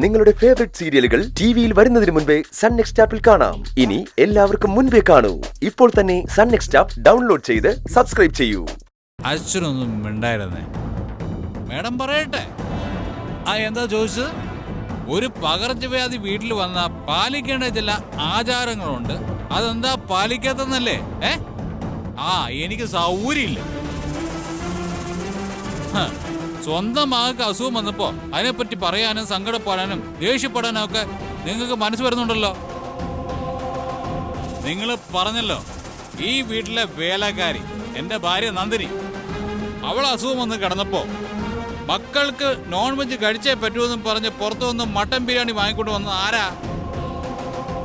നിങ്ങളുടെ ഫേവറേറ്റ് സീരിയലുകൾ ടിവിയിൽ വരുന്നതിന് മുൻപേ സൺ നെക്സ്റ്റ് ആപ്പിൽ കാണാം. ഇനി എല്ലാവർക്കും മുൻപേ കാണൂ. ഇപ്പോൾ തന്നെ സൺ നെക്സ്റ്റ് ആപ്പ് ഡൗൺലോഡ് ചെയ്ത് സബ്സ്ക്രൈബ് ചെയ്യൂ. അച്ഛനൊന്നും മിണ്ടായിരുന്നേ. മേഡം പറയട്ടെ. എന്താ ചോദിച്ചത്? ഒരു പകർച്ചവ്യാധി വീട്ടിൽ വന്ന പാലിക്കേണ്ട ചില ആചാരങ്ങളുണ്ട്. അതെന്താ പാലിക്കാത്തന്നല്ലേ? എനിക്ക് സൗകര്യമില്ല. സ്വന്തം മകൾക്ക് അസുഖം വന്നപ്പോ അതിനെപ്പറ്റി പറയാനും സങ്കടപ്പെടാനും ദേഷ്യപ്പെടാനും ഒക്കെ നിങ്ങൾക്ക് മനസ്സ് വരുന്നുണ്ടല്ലോ. നിങ്ങൾ പറഞ്ഞല്ലോ ഈ വീട്ടിലെ വേലക്കാരി എന്റെ ഭാര്യ നന്ദിനി, അവൾ അസുഖം വന്ന് കിടന്നപ്പോ മക്കൾക്ക് നോൺ വെജ് കഴിച്ചേ പറ്റൂന്ന് പറഞ്ഞ് പുറത്തുനിന്ന് മട്ടൻ ബിരിയാണി വാങ്ങിക്കൊണ്ട് വന്നത് ആരാ?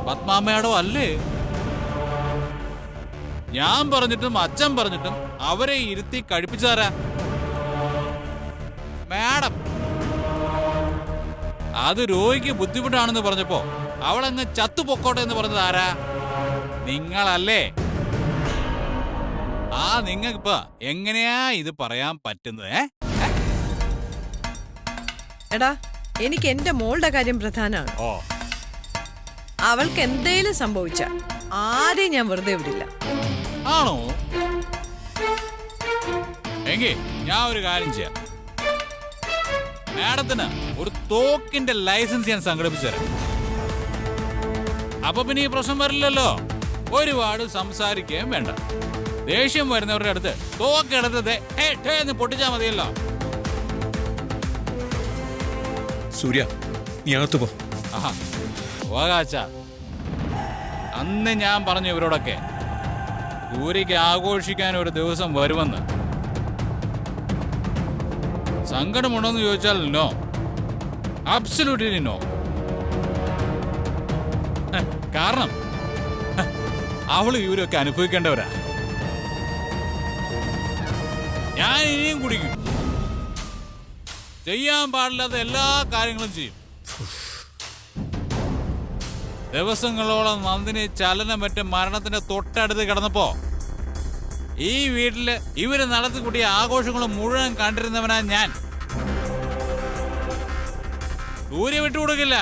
പത്മാമ്മയാടോ അല്ലേ? ഞാൻ പറഞ്ഞിട്ടും അച്ഛൻ പറഞ്ഞിട്ടും അവരെ ഇരുത്തി കഴിപ്പിച്ചാരാ? മാഡം. അത് രോഗിക്ക് ബുദ്ധിമുട്ടാണെന്ന് പറഞ്ഞപ്പോ അവളങ്ങ് ചത്തുപൊക്കോട്ടെ എന്ന് പറഞ്ഞത് ആരാ? നിങ്ങളല്ലേ? നിങ്ങൾക്കിപ്പോ എങ്ങനെയാ ഇത് പറയാൻ പറ്റുന്നത്? എടാ, എനിക്ക് എന്റെ മോളുടെ കാര്യം പ്രധാനമാണ്. അവൾക്ക് എന്തേലും സംഭവിച്ച ആരെയും ഞാൻ വെറുതെ വിടില്ല. ആണോ? എങ്കിൽ ഞാൻ ഒരു കാര്യം ചെയ്യാം. മാഡത്തിന് ഒരു തോക്കിന്റെ ലൈസൻസ് ഞാൻ സംഘടിപ്പിച്ചു തരാം. അപ്പൊ പിന്നെ ഈ പ്രശ്നം വരില്ലല്ലോ. ഒരുപാട് സംസാരിക്കുകയും വേണ്ട. ദേഷ്യം വരുന്നവരുടെ അടുത്ത് തോക്കെടുത്തത് എന്ന് പൊട്ടിച്ചാ മതിയല്ലോ. സൂര്യ, നീ അകത്തു പോ. പോകാച്ച. അന്ന് ഞാൻ പറഞ്ഞു ഇവരോടൊക്കെ സൂര്യക്ക് ആഘോഷിക്കാൻ ഒരു ദിവസം വരുമെന്ന്. സങ്കടമുണ്ടോന്ന് ചോദിച്ചാൽ നോ, അബ്സല്യൂട്ട്ലി നോ. കാരണം അവള് ഇവരൊക്കെ അനുഭവിക്കേണ്ടവരാ. ഞാൻ ഇനിയും കുടിക്കും. ചെയ്യാൻ പാടില്ലാത്ത എല്ലാ കാര്യങ്ങളും ചെയ്യും. ദിവസങ്ങളോളം നന്ദിനി ചലനമറ്റ മരണത്തിന്റെ തൊട്ടടുത്ത് കിടന്നപ്പോ ഈ വീട്ടില് ഇവര് നടത്തിക്കൂട്ടിയ ആഘോഷങ്ങളും മുഴുവൻ കണ്ടിരുന്നവനാ ഞാൻ. സൂര്യ വിട്ടുകൊടുക്കില്ല.